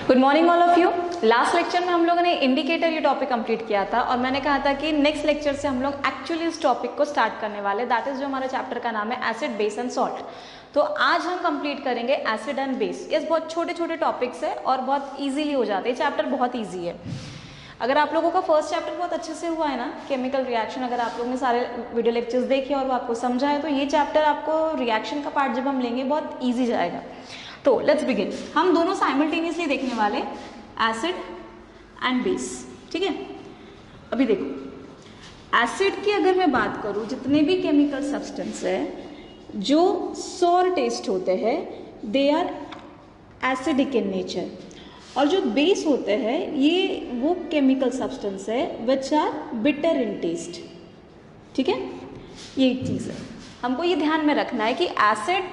Good morning all of you. Last lecture में हम लोगों ने इंडिकेटर ये टॉपिक कंप्लीट किया था और मैंने कहा था कि नेक्स्ट लेक्चर से हम लोग एक्चुअली इस टॉपिक को स्टार्ट करने वाले, दैट इज जो हमारा चैप्टर का नाम है एसिड बेस एंड सॉल्ट। तो आज हम कंप्लीट करेंगे एसिड एंड बेस। ये बहुत छोटे छोटे टॉपिक्स है और बहुत ईजिली हो जाते हैं, चैप्टर बहुत ईजी है। अगर आप लोगों का फर्स्ट चैप्टर बहुत अच्छे से हुआ है ना, केमिकल रिएक्शन, अगर आप लोगों ने सारे वीडियो लेक्चर्स देखे और वो आपको समझा है तो ये चैप्टर आपको रिएक्शन का पार्ट जब हम लेंगे बहुत ईजी जाएगा। तो लेट्स बिगिन। हम दोनों साइमल्टेनियसली देखने वाले एसिड एंड बेस, ठीक है। अभी देखो, एसिड की अगर मैं बात करूं, जितने भी केमिकल सब्सटेंस है जो सॉर टेस्ट होते हैं they are acidic in nature, और जो बेस होते हैं ये वो केमिकल सब्सटेंस है which are bitter in taste, ठीक है। ये एक चीज़ है, हमको ये ध्यान में रखना है कि acid,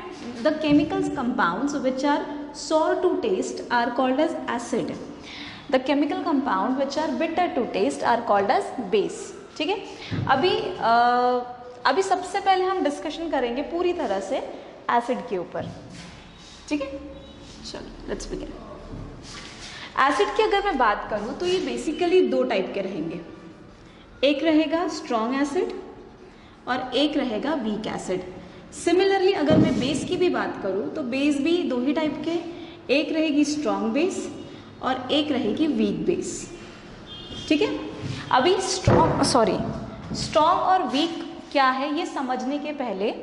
the chemicals compounds which are sour to taste are called as acid. The chemical compound which are bitter to taste are called as base, ठीक है। अभी सबसे पहले हम डिस्कशन करेंगे पूरी तरह से एसिड के ऊपर, ठीक है। चलो लेट्स बिगिन। एसिड की अगर मैं बात करूं तो ये बेसिकली दो टाइप के रहेंगे, एक रहेगा स्ट्रॉन्ग एसिड और एक रहेगा वीक एसिड। सिमिलरली अगर मैं बेस की भी बात करूं तो बेस भी दो ही टाइप के, एक रहेगी स्ट्रॉन्ग बेस और एक रहेगी वीक बेस, ठीक है। अभी स्ट्रॉन्ग और वीक क्या है ये समझने के पहले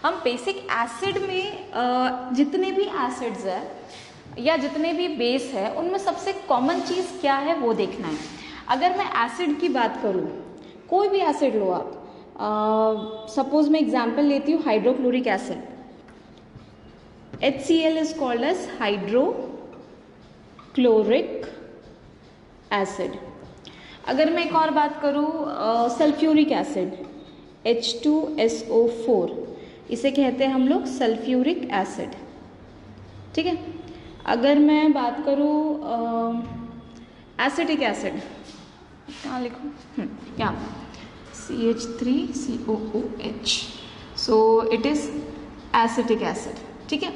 हम बेसिक एसिड में जितने भी एसिड्स है या जितने भी बेस है उनमें सबसे कॉमन चीज़ क्या है वो देखना है। अगर मैं एसिड की बात करूं, कोई भी एसिड लो आप, सपोज मैं एग्जाम्पल लेती हूँ hydrochloric acid, HCl is called as hydrochloric acid. अगर मैं एक और बात करूँ सल्फ्यूरिक एसिड H2SO4, इसे कहते हैं हम लोग सल्फ्यूरिक एसिड, ठीक है। अगर मैं बात करूँ एसिटिक एसिड, कहाँ लिखूँ, यहाँ CH3COOH, so it is acetic acid, ठीक है।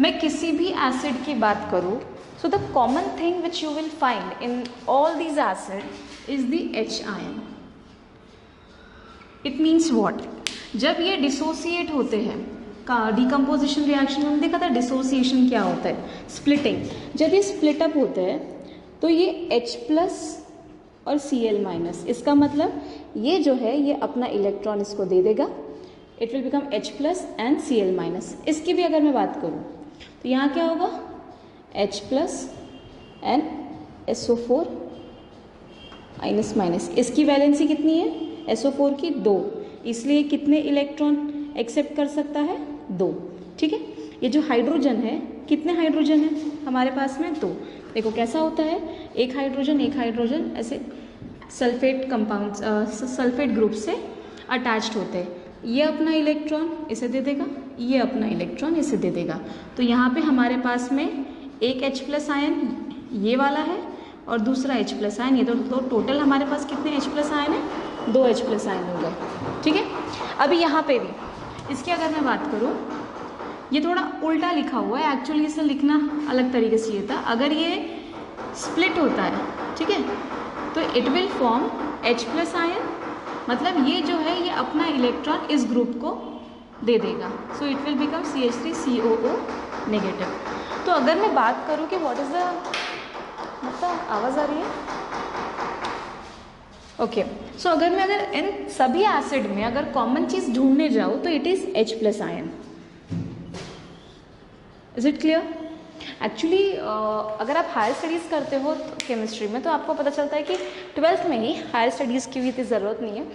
मैं किसी भी एसिड की बात करूँ so the common thing which you will find in all these acid is the H ion. It means what, जब ये डिसोसिएट होते हैं का डिकम्पोजिशन रिएक्शन में हम देखा था डिसोसिएशन क्या होता है, स्प्लिटिंग। जब ये स्प्लिट अप होते हैं तो ये H प्लस और Cl-, इसका मतलब ये जो है ये अपना इलेक्ट्रॉन इसको दे देगा, it will become H plus and Cl-। इसकी भी अगर मैं बात करूँ तो यहाँ क्या होगा H plus and SO4 minus. इसकी वैलेंसी कितनी है SO4 की 2, इसलिए कितने इलेक्ट्रॉन एक्सेप्ट कर सकता है 2, ठीक है। ये जो हाइड्रोजन है, कितने हाइड्रोजन है हमारे पास में 2। देखो कैसा होता है, एक हाइड्रोजन ऐसे सल्फेट कंपाउंड सल्फेट ग्रुप से अटैच्ड होते हैं। ये अपना इलेक्ट्रॉन इसे दे देगा, ये अपना इलेक्ट्रॉन इसे दे देगा। तो यहाँ पे हमारे पास में एक H प्लस आयन ये वाला है और दूसरा H प्लस आयन ये, तो टोटल हमारे पास कितने H प्लस आयन है, 2 H प्लस आयन हो गए, ठीक है। अभी यहाँ पे भी इसकी अगर मैं बात करूँ, ये थोड़ा उल्टा लिखा हुआ है, एक्चुअली इसे लिखना अलग तरीके से ये था। अगर ये स्प्लिट होता है, ठीक है, तो it will form H plus ion, मतलब ये जो है ये अपना इलेक्ट्रॉन इस ग्रुप को दे देगा, so it will become CH3COO negative. तो अगर मैं बात करूँ कि व्हाट इज द, मतलब आवाज़ आ रही है, ओके। सो अगर इन सभी एसिड में अगर कॉमन चीज़ ढूंढने जाऊँ तो it is H plus ion. Is it clear? Actually अगर आप हायर स्टडीज़ करते हो तो केमिस्ट्री में, तो आपको पता चलता है कि 12th में ही, हायर स्टडीज़ की भी इतनी ज़रूरत नहीं है।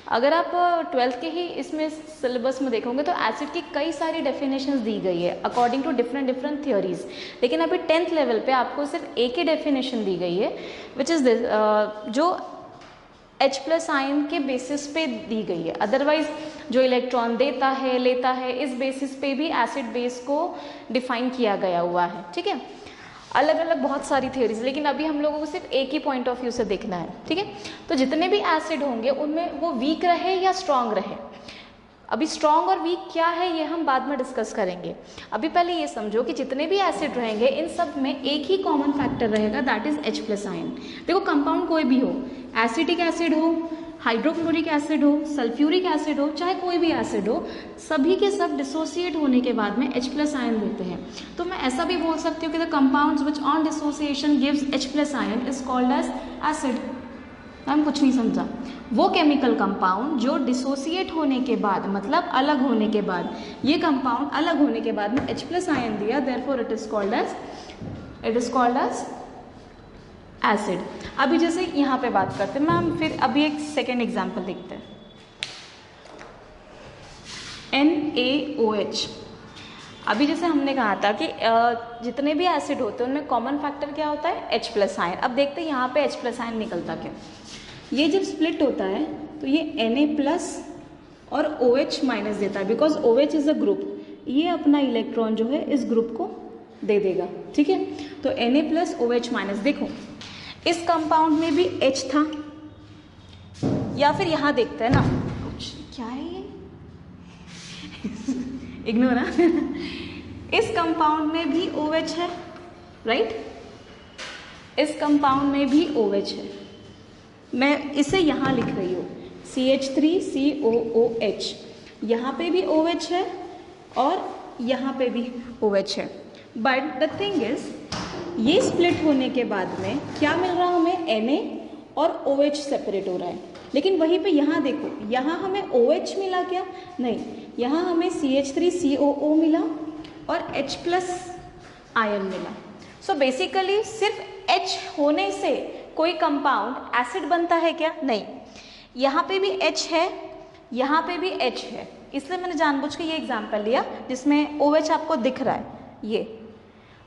अगर आप 12th के ही इसमें सिलेबस में देखोगे तो एसिड की कई सारी डेफिनेशंस दी गई है अकॉर्डिंग टू डिफरेंट थियोरीज, लेकिन अभी 10th लेवल पे आपको सिर्फ एक ही डेफिनेशन दी गई है विच इज़ दिस, जो H प्लस आयन के बेसिस पे दी गई है। अदरवाइज जो इलेक्ट्रॉन देता है लेता है, इस बेसिस पे भी एसिड बेस को डिफाइन किया गया हुआ है, ठीक है। अलग अलग बहुत सारी थ्योरीज, लेकिन अभी हम लोगों को सिर्फ एक ही पॉइंट ऑफ व्यू से देखना है, ठीक है। तो जितने भी एसिड होंगे उनमें वो वीक रहे या स्ट्रांग रहे, अभी स्ट्रॉन्ग और वीक क्या है ये हम बाद में डिस्कस करेंगे। अभी पहले ये समझो कि जितने भी एसिड रहेंगे इन सब में एक ही कॉमन फैक्टर रहेगा, that is H plus ion. देखो कंपाउंड कोई भी हो, एसिटिक एसिड हो, हाइड्रोक्लोरिक एसिड हो, सल्फ्यूरिक एसिड हो, चाहे कोई भी एसिड हो, सभी के सब डिसोसिएट होने के बाद में H प्लस आयन देते हैं। तो मैं ऐसा भी बोल सकती हूँ कि the compounds which on dissociation gives H plus ion is called as acid. Ma'am कुछ नहीं समझा। वो केमिकल कंपाउंड जो डिसोसिएट होने के बाद, मतलब अलग होने के बाद, ये कंपाउंड अलग होने के बाद में H प्लस आयन दिया, therefore it is called as acid. अभी जैसे यहाँ पे बात करते हैं मैम, फिर अभी एक सेकेंड एग्जाम्पल देखते हैं। NaOH। अभी जैसे हमने कहा था कि जितने भी एसिड होते हैं उनमें कॉमन फैक्टर क्या होता है, H प्लस आयन। अब देखते हैं यहाँ पे H प्लस आयन निकलता क्या। ये जब स्प्लिट होता है तो ये Na प्लस और OH माइनस देता है, because OH is a group. ये अपना इलेक्ट्रॉन जो है इस ग्रुप को दे देगा, ठीक है। तो Na प्लस OH माइनस, देखो इस कंपाउंड में भी H था, या फिर यहाँ देखते हैं ना, क्या है ये इग्नोर ना इस कंपाउंड में भी OH है, राइट। इस कंपाउंड में भी OH है, मैं इसे यहाँ लिख रही हूँ CH3COOH। यहाँ पे भी OH है और यहाँ पे भी OH है, बट द थिंग इज ये स्प्लिट होने के बाद में क्या मिल रहा है हमें, Na और OH सेपरेट हो रहा है। लेकिन वहीं पे यहाँ देखो, यहाँ हमें OH मिला क्या, नहीं, यहाँ हमें CH3COO मिला और H प्लस आयन मिला। सो बेसिकली सिर्फ H होने से कोई कंपाउंड एसिड बनता है क्या, नहीं। यहाँ पे भी H है, यहाँ पे भी H है, इसलिए मैंने जानबूझ के ये एग्जाम्पल लिया जिसमें OH आपको दिख रहा है ये।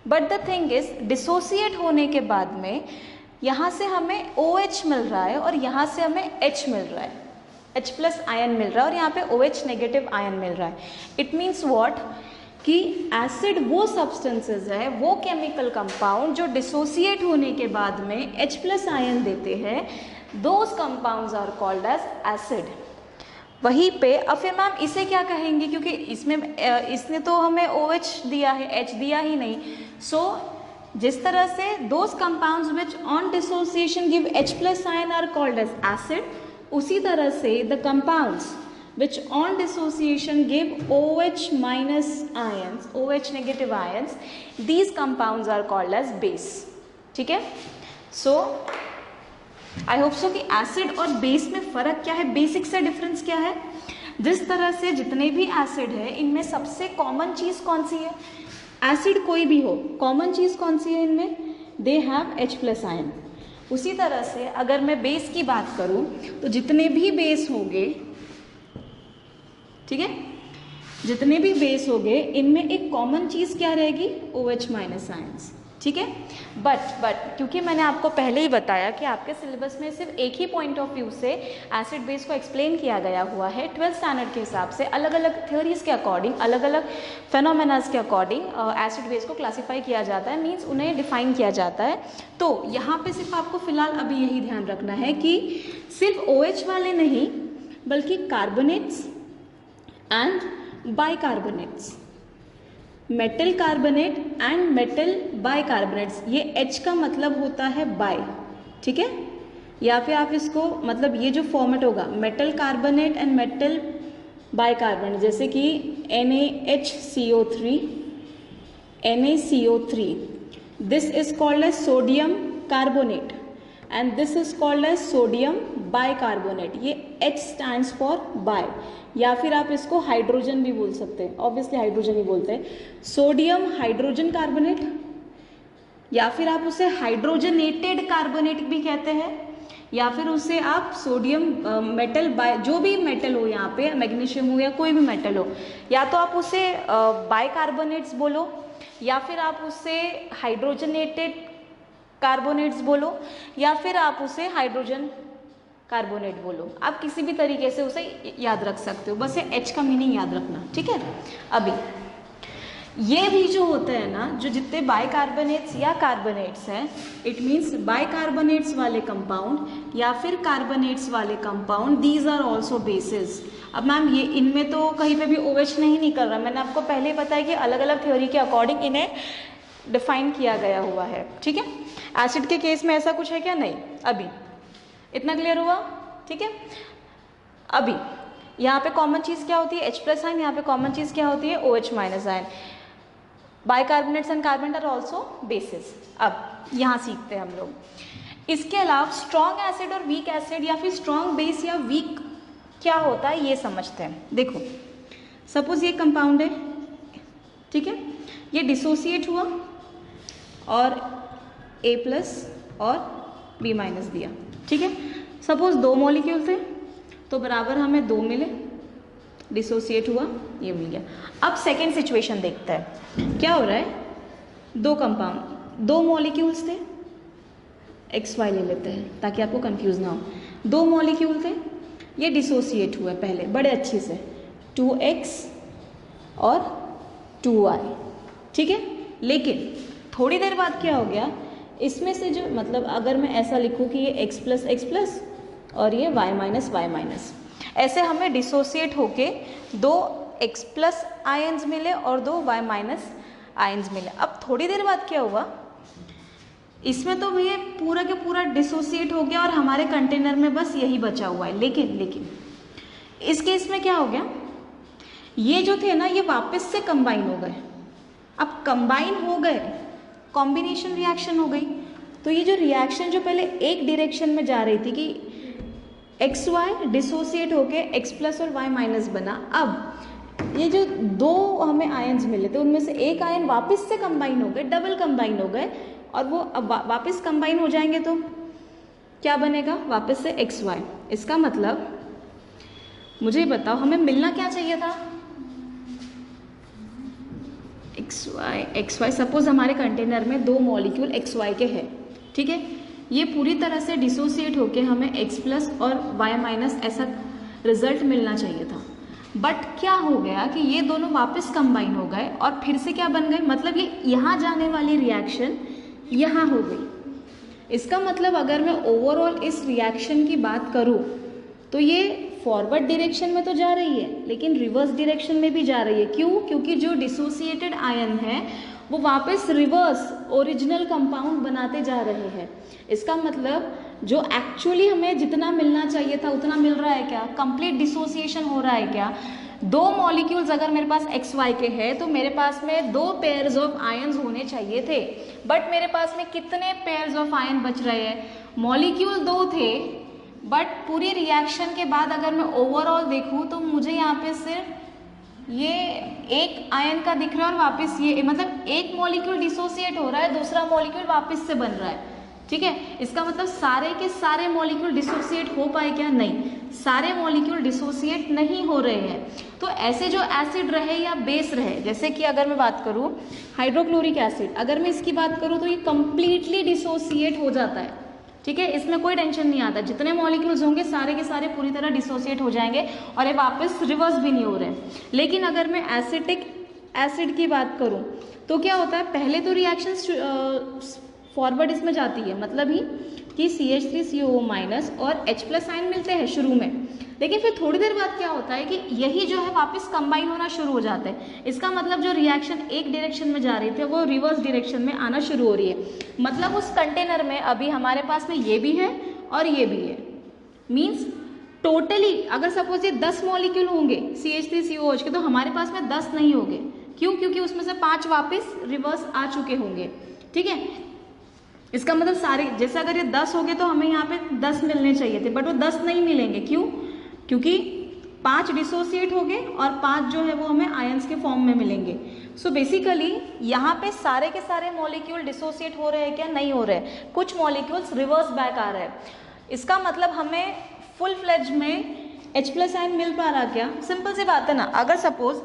But the thing is dissociate होने के बाद में यहाँ से हमें OH मिल रहा है और यहाँ से हमें H मिल रहा है, H प्लस आयन मिल रहा है, और यहाँ पे OH नेगेटिव आयन मिल रहा है। इट मीन्स व्हाट कि एसिड वो सब्सटेंसेस है, वो केमिकल कंपाउंड जो डिसोसिएट होने के बाद में H प्लस आयन देते हैं, those compounds are called as acid. वहीं पे अब फिर मैम इसे क्या कहेंगे, क्योंकि इसमें इसने तो हमें OH दिया है, H दिया ही नहीं। सो जिस तरह से those compounds which on dissociation give H plus ion are called as acid, उसी तरह से the compounds which on dissociation give OH minus ions, OH negative ions, these compounds are called as base, ठीक है। So I hope so कि acid और base में फ़र्क क्या है, बेसिक सा डिफरेंस क्या है। जिस तरह से जितने भी एसिड है इनमें सबसे कॉमन चीज़ कौन सी है, एसिड कोई भी हो, कॉमन चीज़ कौन सी है इनमें, they have H plus ion. उसी तरह से अगर मैं बेस की बात करूँ तो जितने भी बेस होंगे, ठीक है, जितने भी बेस हो गए इनमें एक कॉमन चीज़ क्या रहेगी, OH माइनस आयंस, ठीक है। बट क्योंकि मैंने आपको पहले ही बताया कि आपके सिलेबस में सिर्फ एक ही पॉइंट ऑफ व्यू से एसिड बेस को एक्सप्लेन किया गया हुआ है, 12th स्टैंडर्ड के हिसाब से अलग अलग थ्योरीज के अकॉर्डिंग, अलग अलग फेनोमेनास के अकॉर्डिंग एसिड बेस को क्लासीफाई किया जाता है, मीन्स उन्हें डिफाइन किया जाता है। तो यहाँ पे सिर्फ आपको फिलहाल अभी यही ध्यान रखना है कि सिर्फ OH वाले नहीं बल्कि carbonates and bicarbonates, metal carbonate and metal bicarbonates, ये H का मतलब होता है बाय, ठीक है। या फिर आप इसको मतलब ये जो फॉर्मेट होगा metal carbonate and metal bicarbonate, जैसे कि NaHCO3, NaCO3, this is called as sodium carbonate and this is called as sodium bicarbonate. ये H स्टैंड्स फॉर बाय, या फिर आप इसको हाइड्रोजन भी बोल सकते हैं, ऑब्वियसली हाइड्रोजन ही बोलते हैं, सोडियम हाइड्रोजन कार्बोनेट, या फिर आप उसे हाइड्रोजनेटेड कार्बोनेट भी कहते हैं, या फिर उसे आप सोडियम मेटल बाय, जो भी मेटल हो यहाँ पे, मैग्नीशियम हो या कोई भी मेटल हो, या तो आप उसे बाइकार्बोनेट्स बोलो या फिर आप उसे हाइड्रोजनेटेड कार्बोनेट्स बोलो या फिर आप उसे हाइड्रोजन कार्बोनेट बोलो, आप किसी भी तरीके से उसे याद रख सकते हो, बस ये H का मीनिंग याद रखना, ठीक है। अभी ये भी जो होते हैं ना, जो जितने बाइकार्बोनेट्स या कार्बोनेट्स हैं, इट मीन्स बाइकार्बोनेट्स वाले कंपाउंड या फिर कार्बोनेट्स वाले compound, these are also bases. अब मैम ये इनमें तो कहीं पे भी OH नहीं निकल रहा, मैंने आपको पहले ही बताया कि अलग अलग थ्योरी के अकॉर्डिंग इन्हें डिफाइन किया गया हुआ है, ठीक है। एसिड के केस में ऐसा कुछ है क्या? नहीं। अभी इतना क्लियर हुआ, ठीक है। अभी यहाँ पे कॉमन चीज़ क्या होती है? H+ आयन, यहाँ पे कॉमन चीज़ क्या होती है? OH- ion. Bicarbonates and carbonate are also bases. अब यहाँ सीखते हैं हम लोग। इसके अलावा स्ट्रॉन्ग एसिड और वीक एसिड या फिर स्ट्रॉन्ग बेस या वीक क्या होता है ये समझते हैं। देखो सपोज ये कंपाउंड है, ठीक है, ये डिसोसिएट हुआ और A+ और B- दिया, ठीक है। सपोज 2 मॉलिक्यूल थे तो बराबर हमें 2 मिले, डिसोसिएट हुआ, ये मिल गया। अब सेकेंड सिचुएशन देखते हैं क्या हो रहा है। 2 कंपाउंड, 2 मॉलिक्यूल्स थे, XY ले लेते हैं ताकि आपको कंफ्यूज ना हो। 2 मॉलिक्यूल थे, ये डिसोसिएट हुआ पहले बड़े अच्छे से, 2X और 2Y, ठीक है। लेकिन थोड़ी देर बाद क्या हो गया, इसमें से जो मतलब अगर मैं ऐसा लिखूं कि ये X+X+ और ये Y-Y-, ऐसे हमें डिसोसिएट होके 2 X+ आयन्स मिले और 2 Y- आयन्स मिले। अब थोड़ी देर बाद क्या हुआ, इसमें तो ये पूरा के पूरा डिसोसिएट हो गया और हमारे कंटेनर में बस यही बचा हुआ है। लेकिन इस केस में क्या हो गया, ये जो थे ना ये वापस से कंबाइन हो गए। अब कंबाइन हो गए, कॉम्बिनेशन रिएक्शन हो गई। तो ये जो रिएक्शन जो पहले एक डायरेक्शन में जा रही थी कि XY डिसोसिएट होके X+ और Y- बना, अब ये जो 2 हमें आयन्स मिले थे उनमें से एक आयन वापस से कंबाइन हो गए, डबल कंबाइन हो गए, और वो अब वापस कंबाइन हो जाएंगे तो क्या बनेगा, वापस से XY। इसका मतलब मुझे बताओ हमें मिलना क्या चाहिए था, XY। सपोज हमारे कंटेनर में 2 मॉलिक्यूल XY के हैं, ठीक है। ये पूरी तरह से डिसोसिएट होके हमें X+ और Y- ऐसा रिजल्ट मिलना चाहिए था। बट क्या हो गया कि ये दोनों वापस कंबाइन हो गए और फिर से क्या बन गए, मतलब ये यहाँ जाने वाली रिएक्शन यहाँ हो गई। इसका मतलब अगर मैं ओवरऑल इस रिएक्शन की बात करूँ तो ये फॉरवर्ड डायरेक्शन में तो जा रही है लेकिन रिवर्स डायरेक्शन में भी जा रही है। क्यों? क्योंकि जो डिसोसिएटेड आयन है वो वापस रिवर्स ओरिजिनल कंपाउंड बनाते जा रहे हैं। इसका मतलब जो एक्चुअली हमें जितना मिलना चाहिए था उतना मिल रहा है क्या, कंप्लीट डिसोसिएशन हो रहा है क्या। 2 मॉलिक्यूल्स अगर मेरे पास XY के हैं तो मेरे पास में 2 पेयर्स ऑफ आयन्स होने चाहिए थे, बट मेरे पास में कितने पेयर्स ऑफ आयन बच रहे हैं, मॉलिक्यूल 2 थे, बट पूरी रिएक्शन के बाद अगर मैं ओवरऑल देखूं तो मुझे यहाँ पे सिर्फ ये एक आयन का दिख रहा है और वापस ये मतलब एक मॉलिक्यूल डिसोसिएट हो रहा है, दूसरा मॉलिक्यूल वापस से बन रहा है, ठीक है। इसका मतलब सारे के सारे मॉलिक्यूल डिसोसिएट हो पाए क्या? नहीं, सारे मॉलिक्यूल डिसोसिएट नहीं हो रहे हैं। तो ऐसे जो एसिड रहे या बेस रहे, जैसे कि अगर मैं बात करूं हाइड्रोक्लोरिक एसिड, अगर मैं इसकी बात करूं तो ये कंप्लीटली डिसोसिएट हो जाता है, ठीक है। इसमें कोई टेंशन नहीं आता, जितने मॉलिक्यूल्स होंगे सारे के सारे पूरी तरह डिसोसिएट हो जाएंगे और ये वापस रिवर्स भी नहीं हो रहे हैं। लेकिन अगर मैं एसिटिक एसिड की बात करूं तो क्या होता है, पहले तो रिएक्शन फॉरवर्ड इसमें जाती है, मतलब ही कि CH3COO- और H+ आयन मिलते हैं शुरू में, लेकिन फिर थोड़ी देर बाद क्या होता है कि यही जो है वापस कंबाइन होना शुरू हो जाते हैं। इसका मतलब जो रिएक्शन एक डायरेक्शन में जा रही थी वो रिवर्स डायरेक्शन में आना शुरू हो रही है। मतलब उस कंटेनर में अभी हमारे पास में ये भी है और ये भी है, मीन्स टोटली अगर सपोज ये 10 मॉलिक्यूल होंगे CH3COOH के तो हमारे पास में 10 नहीं होंगे। क्यों? क्योंकि उसमें से 5 वापस रिवर्स आ चुके होंगे, ठीक है। इसका मतलब सारे जैसे अगर ये 10 हो गए तो हमें यहाँ पे 10 मिलने चाहिए थे, बट वो 10 नहीं मिलेंगे। क्यों? क्योंकि 5 डिसोसिएट हो गए और 5 जो है वो हमें आयंस के फॉर्म में मिलेंगे। सो बेसिकली यहाँ पे सारे के सारे मॉलिक्यूल डिसोसिएट हो रहे हैं क्या? नहीं हो रहे, कुछ मॉलिक्यूल्स रिवर्स बैक आ रहे हैं। इसका मतलब हमें फुल फ्लेज में H+ आयन मिल पा रहा क्या? सिंपल सी बात है ना, अगर सपोज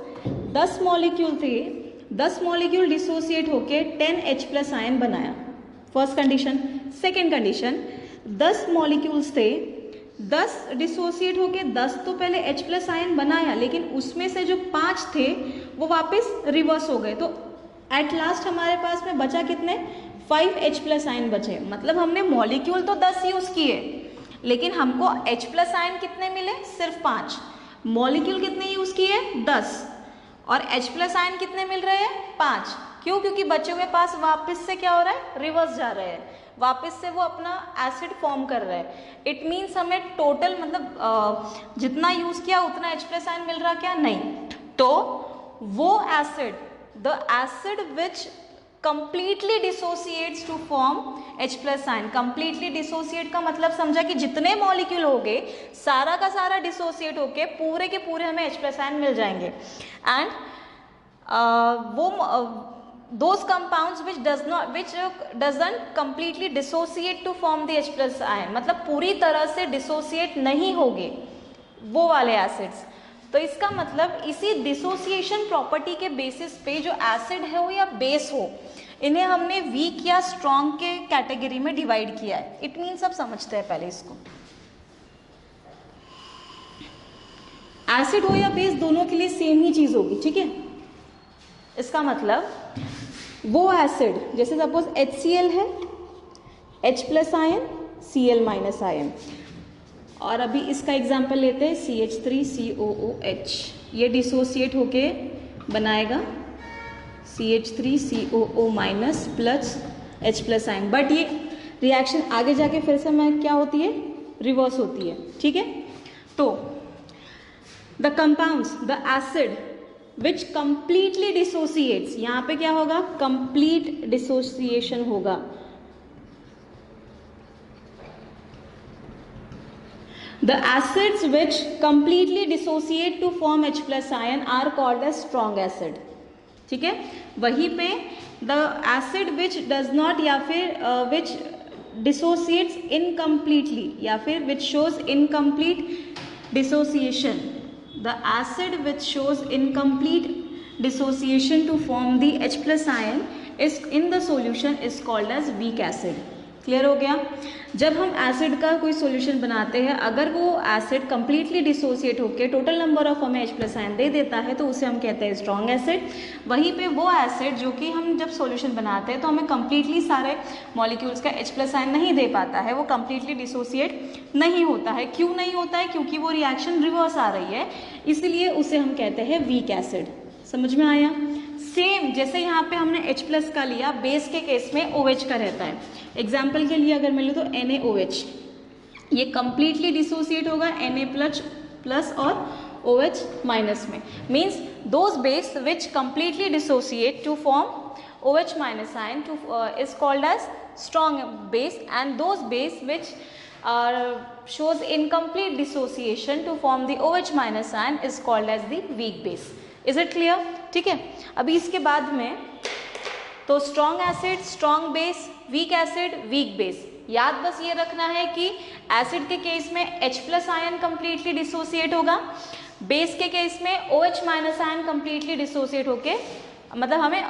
10 मॉलिक्यूल थे, 10 मॉलिक्यूल डिसोसिएट होके 10 H+ आयन बनाया, first condition. Second condition, 10 molecules थे, 10 डिसोसिएट होके 10 तो पहले H प्लस आयन बनाया, लेकिन उसमें से जो 5 थे वो वापस रिवर्स हो गए, तो एट लास्ट हमारे पास में बचा कितने, 5 H प्लस आयन बचे। मतलब हमने मॉलिक्यूल तो 10 यूज़ किए, लेकिन हमको H प्लस आयन कितने मिले, सिर्फ 5। मॉलिक्यूल कितने यूज़ किए, 10, और H प्लस आयन कितने मिल रहे हैं, 5। क्यों, क्योंकि बचे हुए पास वापस से क्या हो रहा है, रिवर्स जा रहे हैं, वापस से वो अपना एसिड फॉर्म कर रहे हैं। इट मीन्स हमें टोटल मतलब जितना यूज़ किया उतना H प्लस आयन मिल रहा क्या, नहीं। तो वो acid, the acid which completely dissociates to form H plus ion, completely dissociate का मतलब समझा कि जितने मॉलिक्यूल हो गए सारा का सारा डिसोसिएट होके पूरे के पूरे हमें H प्लस आयन मिल जाएंगे। एंड वो those compounds which doesn't completely dissociate to form the H plus ion, मतलब पूरी तरह से डिसोसिएट नहीं होंगे वो वाले एसिड्स। तो इसका मतलब इसी डिसोसिएशन प्रॉपर्टी के बेसिस पे जो एसिड है हो या बेस हो, इन्हें हमने वीक या स्ट्रॉन्ग के कैटेगरी में डिवाइड किया है। इट मीन्स सब समझते हैं पहले इसको। एसिड हो या बेस दोनों के लिए सेम ही चीज होगी, ठीक है। इसका मतलब वो एसिड, जैसे सपोज HCl है, H plus ion, Cl minus ion, और अभी इसका एग्जाम्पल लेते हैं CH3COOH। ये डिसोसिएट होके बनाएगा CH3COO minus plus H plus ion, but ये रिएक्शन आगे जाके फिर से मैं क्या होती है, रिवर्स होती है, ठीक है। तो the compounds, the acid which completely dissociates, यहाँ पे क्या होगा, कंप्लीट डिसोसिएशन होगा। The acids which completely dissociate to form H plus ion are called as strong acid, ठीक है। वहीं पे the acid which does not या फिर which dissociates incompletely या फिर which shows incomplete dissociation, the acid which shows incomplete dissociation to form the H plus ion is in the solution is called as weak acid। Clear हो गया। जब हम acid का कोई सॉल्यूशन बनाते हैं, अगर वो एसिड कंप्लीटली डिसोसिएट होकर टोटल नंबर ऑफ हमें H प्लस आयन दे देता है तो उसे हम कहते हैं स्ट्रॉन्ग एसिड। वहीं पे वो एसिड जो कि हम जब सॉल्यूशन बनाते हैं तो हमें कंप्लीटली सारे मॉलिक्यूल्स का H प्लस आयन नहीं दे पाता है, वो कंप्लीटली डिसोसिएट नहीं होता है। क्यों नहीं होता है, क्योंकि वो रिएक्शन रिवर्स आ रही है, इसलिए उसे हम कहते हैं वीक एसिड। समझ में आया। सेम जैसे यहाँ पे हमने H प्लस का लिया, बेस के केस में OH का रहता है। एग्जाम्पल के लिए अगर मैं लूँ तो NaOH, ये कंप्लीटली डिसोसिएट होगा Na प्लस और OH माइनस में। Means those base which completely dissociate to form OH minus ion to is called as strong base, and those base which shows incomplete dissociation to form the OH minus ion is called as the weak base। Is it clear? ठीक है। अभी इसके बाद में तो strong acid, strong base, weak acid, weak base. याद बस ये रखना है कि एसिड के केस में H plus ion completely dissociate होगा, बेस के केस में OH minus ion completely dissociate होके, मतलब हमें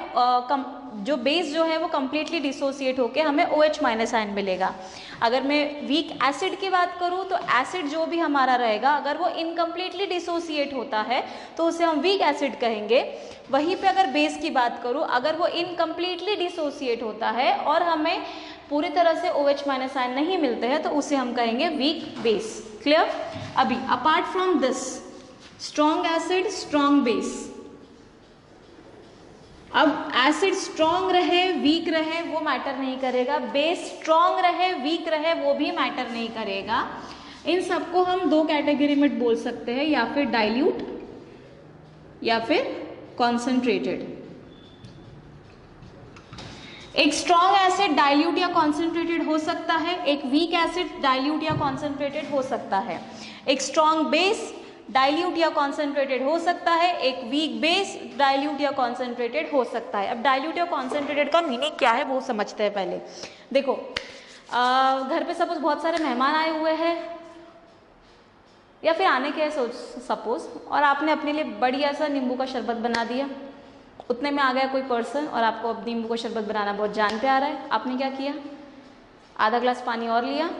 जो बेस जो है वो कंप्लीटली डिसोसिएट होके हमें OH माइनस आयन मिलेगा। अगर मैं वीक एसिड की बात करूँ तो एसिड जो भी हमारा रहेगा, अगर वो इनकम्प्लीटली डिसोसिएट होता है तो उसे हम वीक एसिड कहेंगे। वहीं पे अगर बेस की बात करूँ, अगर वो इनकम्प्लीटली डिसोसिएट होता है और हमें पूरी तरह से OH माइनस आयन नहीं मिलते हैं तो उसे हम कहेंगे वीक बेस। क्लियर। अभी apart from this strong acid, strong base, अब एसिड स्ट्रॉन्ग रहे वीक रहे वो मैटर नहीं करेगा, बेस स्ट्रॉन्ग रहे वीक रहे वो भी मैटर नहीं करेगा। इन सबको हम दो कैटेगरी में बोल सकते हैं, या फिर डाइल्यूट या फिर कॉन्सेंट्रेटेड। एक स्ट्रॉन्ग एसिड डाइल्यूट या कॉन्सेंट्रेटेड हो सकता है, एक वीक एसिड डाइल्यूट या कॉन्सेंट्रेटेड हो सकता है। एक स्ट्रॉन्ग बेस डाइल्यूट या कॉन्सेंट्रेटेड हो सकता है, एक वीक बेस डाइल्यूट या कॉन्सेंट्रेटेड हो सकता है। अब डाइल्यूट या कॉन्सेंट्रेटेड का मीनिंग क्या है वो समझते हैं पहले। देखो घर पे सपोज बहुत सारे मेहमान आए हुए हैं या फिर आने के सपोज, और आपने अपने लिए बढ़िया सा नींबू का शरबत बना दिया। उतने में आ गया कोई पर्सन और आपको अब नींबू का शरबत बनाना बहुत जान पे आ रहा है। आपने क्या किया, आधा ग्लास पानी और लिया,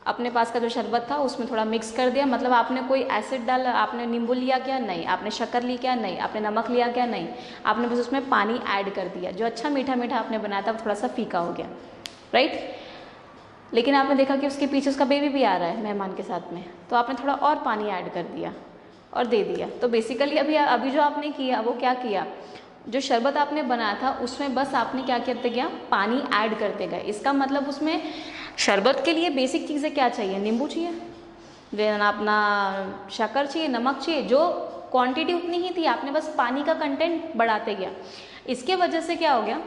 अपने पास का जो शरबत था उसमें थोड़ा मिक्स कर दिया, मतलब आपने कोई एसिड डाला, आपने नींबू लिया क्या? नहीं। आपने शक्कर ली क्या? नहीं। आपने नमक लिया क्या? नहीं। आपने बस उसमें पानी ऐड कर दिया। जो अच्छा मीठा मीठा आपने बनाया था वो थोड़ा सा फीका हो गया, राइट। लेकिन आपने देखा कि उसके पीछे उसका बेबी भी आ रहा है मेहमान के साथ में, तो आपने थोड़ा और पानी ऐड कर दिया और दे दिया। तो बेसिकली अभी जो आपने किया वो क्या किया, जो शरबत आपने बनाया था उसमें बस आपने क्या करते गया, पानी ऐड करते गए। इसका मतलब उसमें शरबत के लिए बेसिक चीज़ें क्या चाहिए, नींबू चाहिए, देन अपना शक्कर चाहिए, नमक चाहिए, जो क्वांटिटी उतनी ही थी, आपने बस पानी का कंटेंट बढ़ाते गया। इसके वजह से क्या हो गया,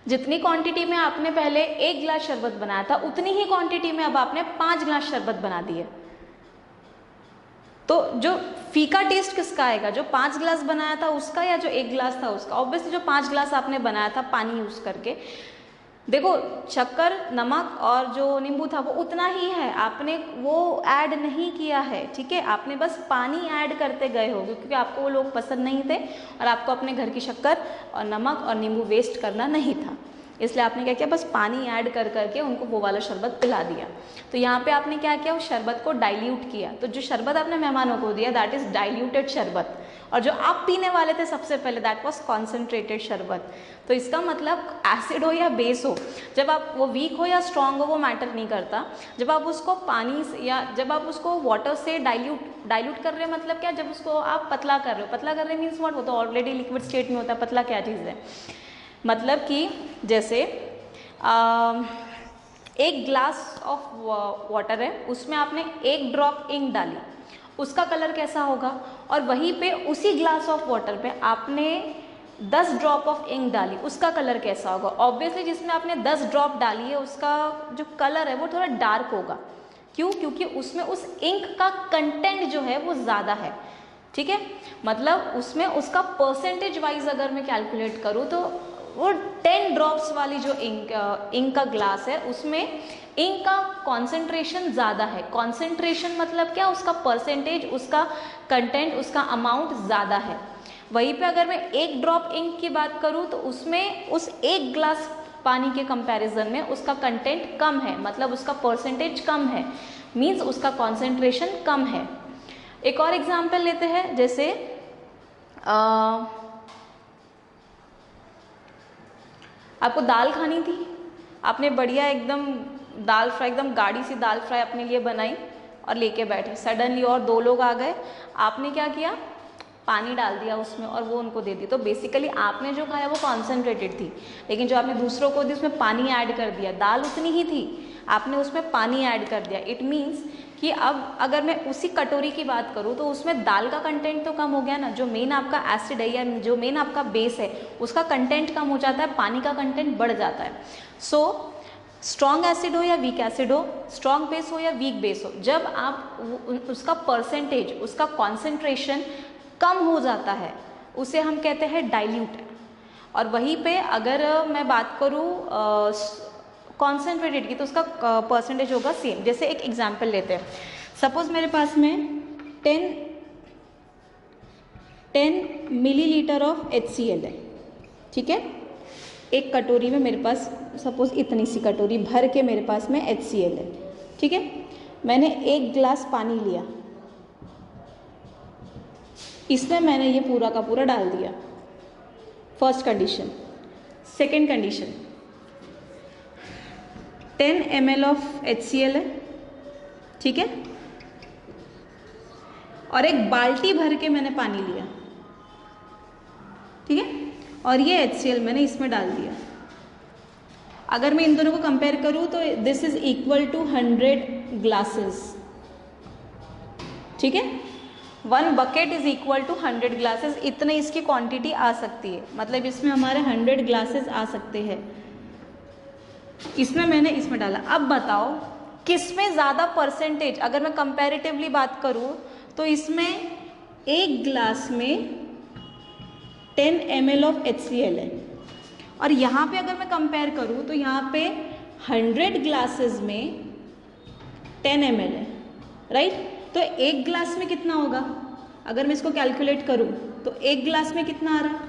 जितनी क्वांटिटी में आपने पहले 1 गिलास शरबत बनाया था उतनी ही क्वांटिटी में अब आपने 5 गिलास शरबत बना दिए। तो जो फीका टेस्ट किसका आएगा, जो 5 गिलास बनाया था उसका या जो 1 गिलास था उसका? ऑब्वियसली जो 5 गिलास आपने बनाया था पानी यूज करके। देखो शक्कर, नमक और जो नींबू था वो उतना ही है, आपने वो ऐड नहीं किया है, ठीक है। आपने बस पानी ऐड करते गए हो क्योंकि आपको वो लोग पसंद नहीं थे और आपको अपने घर की शक्कर और नमक और नींबू वेस्ट करना नहीं था, इसलिए आपने क्या किया, बस पानी ऐड कर करके उनको वो वाला शरबत पिला दिया। तो यहाँ पे आपने क्या किया, उस शरबत को डाइल्यूट किया। तो जो शरबत आपने मेहमानों को दिया दैट इज डाइल्यूटेड शरबत, और जो आप पीने वाले थे सबसे पहले दैट वाज कॉन्सेंट्रेटेड शरबत। तो इसका मतलब एसिड हो या बेस हो, जब आप वो वीक हो या स्ट्रॉन्ग हो वो मैटर नहीं करता, जब आप उसको पानी से या जब आप उसको वाटर से डाइल्यूट कर रहे हैं, मतलब क्या, जब उसको आप पतला कर रहे हो, पतला कर रहे मीन्स व्हाट, वो तो ऑलरेडी लिक्विड स्टेट में होता है। पतला क्या चीज़ है, मतलब कि जैसे 1 ग्लास ऑफ वाटर है, उसमें आपने 1 ड्रॉप इंक डाली, उसका कलर कैसा होगा, और वहीं पे उसी ग्लास ऑफ वाटर पे आपने 10 ड्रॉप ऑफ इंक डाली, उसका कलर कैसा होगा? ऑब्वियसली जिसमें आपने 10 ड्रॉप डाली है उसका जो कलर है वो थोड़ा डार्क होगा। क्यों? क्योंकि उसमें उस इंक का कंटेंट जो है वो ज़्यादा है, ठीक है। मतलब उसमें उसका परसेंटेज वाइज अगर मैं कैलकुलेट करूँ तो वो 10 ड्रॉप्स वाली जो इंक का ग्लास है उसमें इंक का कॉन्सेंट्रेशन ज़्यादा है। कॉन्सेंट्रेशन मतलब क्या, उसका परसेंटेज, उसका कंटेंट, उसका अमाउंट ज़्यादा है। वहीं पे अगर मैं 1 ड्रॉप इंक की बात करूँ तो उसमें उस 1 ग्लास पानी के कंपैरिजन में उसका कंटेंट कम है, मतलब उसका परसेंटेज कम है, मीन्स उसका कॉन्सेंट्रेशन कम है। एक और एग्जाम्पल लेते हैं, जैसे आपको दाल खानी थी, आपने बढ़िया एकदम दाल फ्राई, एकदम गाढ़ी सी दाल फ्राई अपने लिए बनाई और लेके बैठे, सडनली और 2 लोग आ गए, आपने क्या किया, पानी डाल दिया उसमें और वो उनको दे दी। तो बेसिकली आपने जो खाया वो कॉन्सेंट्रेटेड थी, लेकिन जो आपने दूसरों को दी उसमें पानी ऐड कर दिया। दाल उतनी ही थी, आपने उसमें पानी ऐड कर दिया। इट मीन्स कि अब अगर मैं उसी कटोरी की बात करूँ तो उसमें दाल का कंटेंट तो कम हो गया ना, जो मेन आपका एसिड है या जो मेन आपका बेस है उसका कंटेंट कम हो जाता है, पानी का कंटेंट बढ़ जाता है। सो स्ट्रॉन्ग एसिड हो या वीक एसिड हो, स्ट्रॉन्ग बेस हो या वीक बेस हो, जब आप उसका परसेंटेज, उसका कॉन्सेंट्रेशन कम हो जाता है उसे हम कहते हैं डाइल्यूट। और वहीं पे अगर मैं बात करूँ कॉन्सेंट्रेटेड की तो उसका परसेंटेज होगा सेम। जैसे एक एग्जांपल लेते हैं, सपोज मेरे पास में 10 मिलीलीटर ऑफ HCl है, ठीक है। एक कटोरी में मेरे पास सपोज इतनी सी कटोरी भर के मेरे पास में HCl है, ठीक है। मैंने 1 गिलास पानी लिया, इसमें मैंने ये पूरा का पूरा डाल दिया, first condition. Second condition, 10 ml of HCl है, ठीक है, और एक बाल्टी भर के मैंने पानी लिया, ठीक है, और ये HCl मैंने इसमें डाल दिया। अगर मैं इन दोनों को कंपेयर करूं तो this is equal to 100 glasses, ठीक है। 1 bucket is equal to 100 glasses, इतने इसकी क्वांटिटी आ सकती है, मतलब इसमें हमारे 100 ग्लासेस आ सकते हैं। इसमें मैंने इसमें डाला। अब बताओ किसमें ज़्यादा परसेंटेज, अगर मैं कंपैरेटिवली बात करूँ तो इसमें 1 ग्लास में 10 ml ऑफ HCl है, और यहाँ पे अगर मैं कंपेयर करूँ तो यहाँ पे 100 ग्लासेस में 10 ml है, राइट। तो 1 ग्लास में कितना होगा, अगर मैं इसको कैलकुलेट करूँ तो 1 ग्लास में कितना आ रहा है,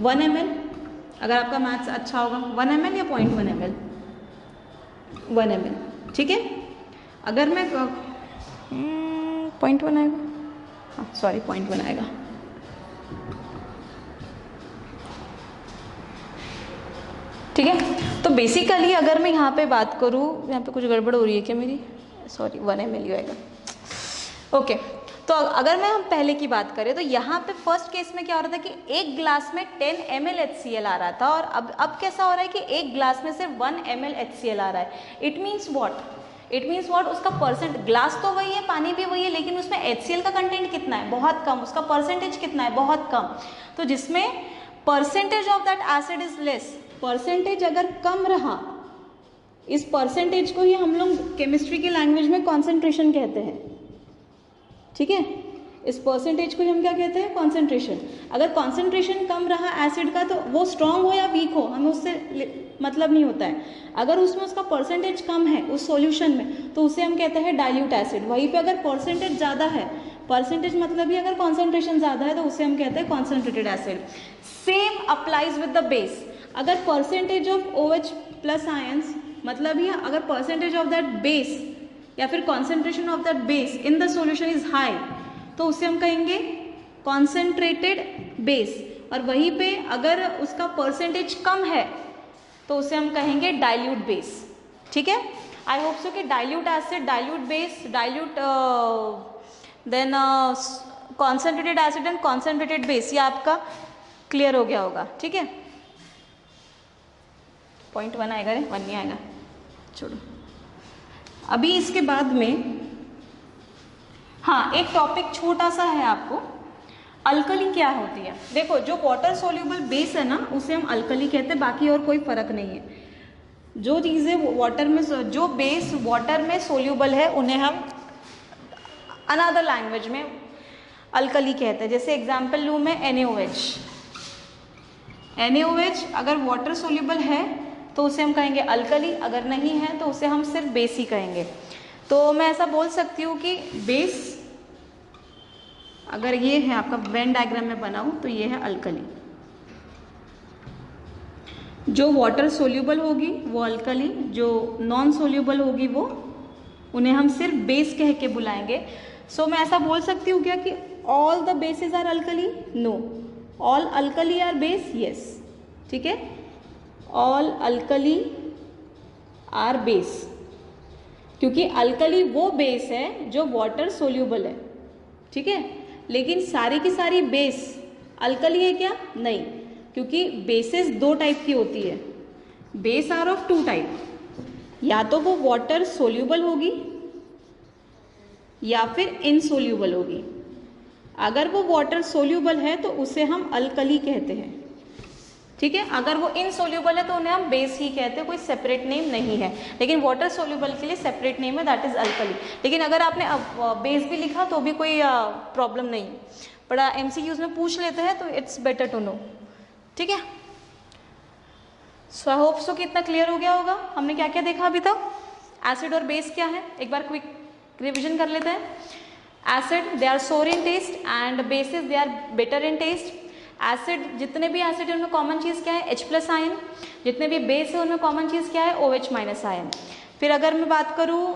1 ml। अगर आपका मैथ्स अच्छा होगा 1 ml या 0.1 ml, 1 ml, ठीक है। अगर मैं 0.1 आएगा, हाँ सॉरी 0.1 आएगा, ठीक है। तो बेसिकली अगर मैं यहाँ पे बात करूँ, यहाँ पे कुछ गड़बड़ हो रही है क्या मेरी, सॉरी 1 ml आएगा, ओके। तो अगर मैं हम पहले की बात करें तो यहाँ पे फर्स्ट केस में क्या हो रहा था कि एक ग्लास में 10 ml HCl आ रहा था, और अब कैसा हो रहा है कि एक ग्लास में सिर्फ 1 ml HCl आ रहा है। इट मीन्स व्हाट, उसका परसेंट, ग्लास तो वही है, पानी भी वही है, लेकिन उसमें HCl का कंटेंट कितना है, बहुत कम, उसका परसेंटेज कितना है, बहुत कम। तो जिसमें percentage of that acid is less, percentage अगर कम रहा, इस परसेंटेज को ही हम लोग केमिस्ट्री के लैंग्वेज में कॉन्सेंट्रेशन कहते हैं, ठीक है। इस परसेंटेज को हम क्या कहते हैं, कॉन्सेंट्रेशन। अगर कॉन्सेंट्रेशन कम रहा एसिड का, तो वो स्ट्रॉन्ग हो या वीक हो हमें उससे मतलब नहीं होता है। अगर उसमें उसका परसेंटेज कम है उस सॉल्यूशन में, तो उसे हम कहते हैं डाइल्यूट एसिड। वहीं पे अगर परसेंटेज ज़्यादा है, परसेंटेज मतलब ही अगर कॉन्सेंट्रेशन ज़्यादा है, तो उसे हम कहते हैं concentrated acid. Same applies with the base. अगर percentage of OH plus ions, मतलब ही अगर परसेंटेज ऑफ दैट बेस या फिर concentration of that base in the solution is high, तो उसे हम कहेंगे कॉन्सेंट्रेटेड बेस। और वहीं पे अगर उसका परसेंटेज कम है, तो उसे हम कहेंगे डाइल्यूट बेस, ठीक है। आई होप सो कि dilute acid, dilute base, dilute then concentrated acid and concentrated base, ये आपका क्लियर हो गया होगा, ठीक है। 0.1 आएगा रे, 1 नहीं आएगा, छोड़ो। अभी इसके बाद में हाँ एक टॉपिक छोटा सा है आपको, अल्कली क्या होती है। देखो जो वाटर सोल्यूबल बेस है ना, उसे हम अल्कली कहते हैं, बाकी और कोई फर्क नहीं है। जो चीज़ें वाटर में, जो बेस वाटर में सोल्यूबल है, उन्हें हम अनदर लैंग्वेज में अल्कली कहते हैं। जैसे एग्जाम्पल लूँ मैं NaOH। NaOH अगर वाटर सोल्यूबल है तो उसे हम कहेंगे अल्कली, अगर नहीं है तो उसे हम सिर्फ बेस ही कहेंगे। तो मैं ऐसा बोल सकती हूँ कि बेस अगर ये है आपका वेन डायग्राम में बनाऊँ तो ये है अल्कली। जो वाटर सोल्यूबल होगी वो अल्कली, जो नॉन सोल्यूबल होगी वो, उन्हें हम सिर्फ बेस कह के बुलाएंगे। सो मैं ऐसा बोल सकती हूँ क्या कि all the bases are alkali? No, all alkali are base, yes, ठीक है। ऑल अल्कली आर बेस, क्योंकि अल्कली वो बेस है जो वाटर सोल्यूबल है, ठीक है। लेकिन सारी की सारी बेस अल्कली है क्या? नहीं, क्योंकि बेसेस दो टाइप की होती है। Base are of two type, या तो वो वाटर सोल्यूबल होगी या फिर इनसोल्यूबल होगी। अगर वो वाटर सोल्यूबल है तो उसे हम अल्कली कहते हैं, ठीक है। अगर वो इनसोल्यूबल है तो उन्हें हम बेस ही कहते हैं, कोई सेपरेट नेम नहीं है। लेकिन वाटर सोल्यूबल के लिए सेपरेट नेम है, दैट इज अल्कली। लेकिन अगर आपने बेस भी लिखा तो भी कोई प्रॉब्लम नहीं, बड़ा MCQs में पूछ लेते हैं तो इट्स बेटर टू नो, ठीक है। सो आई होप सो कि इतना क्लियर हो गया होगा। हमने क्या क्या देखा अभी तक, एसिड और बेस क्या है, एक बार क्विक रिविजन कर लेते हैं। Acid they are sour in taste and bases they are bitter in taste. Acid, जितने भी एसिड है उनमें कॉमन चीज़ क्या है? H+ ion. जितने भी बेस है उनमें कॉमन चीज़ क्या है? OH- ion. फिर अगर मैं बात करूँ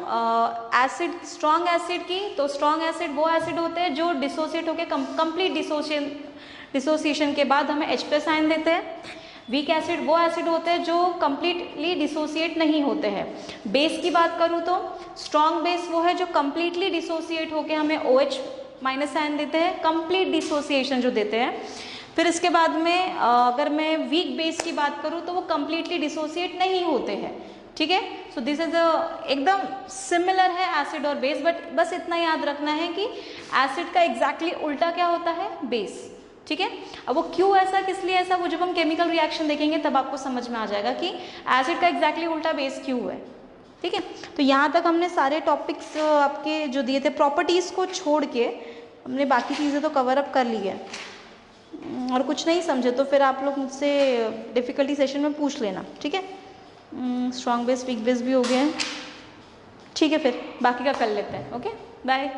एसिड, स्ट्रॉन्ग एसिड की, तो स्ट्रॉन्ग एसिड वो एसिड होते हैं जो डिसोसिएट होकर कंप्लीट डिसोसिएशन के बाद हमें H+ आयन देते हैं। वीक एसिड वो एसिड होते हैं जो कंप्लीटली डिसोसिएट नहीं होते हैं। बेस की बात करूँ तो स्ट्रॉन्ग बेस वो है जो कंप्लीटली डिसोसिएट होकर हमें OH- आयन देते हैं, कंप्लीट डिसोसिएशन जो देते हैं। फिर इसके बाद में अगर मैं वीक बेस की बात करूँ तो वो कंप्लीटली डिसोसिएट नहीं होते हैं, ठीक है। सो दिस इज एकदम सिमिलर है एसिड और बेस, बट बस इतना याद रखना है कि एसिड का एग्जैक्टली उल्टा क्या होता है? बेस, ठीक है। अब वो क्यों ऐसा, किस लिए ऐसा, वो जब हम केमिकल रिएक्शन देखेंगे तब आपको समझ में आ जाएगा कि एसिड का एग्जैक्टली उल्टा बेस क्यों है, ठीक है। तो यहाँ तक हमने सारे टॉपिक्स आपके जो दिए थे, प्रॉपर्टीज़ को छोड़ के हमने बाकी चीज़ें तो कवर अप कर ली है। और कुछ नहीं समझे तो फिर आप लोग मुझसे डिफ़िकल्टी सेशन में पूछ लेना, ठीक है। स्ट्रॉन्ग बेस, वीक बेस भी हो गए हैं, ठीक है। फिर बाकी का कर लेते हैं, ओके, बाय।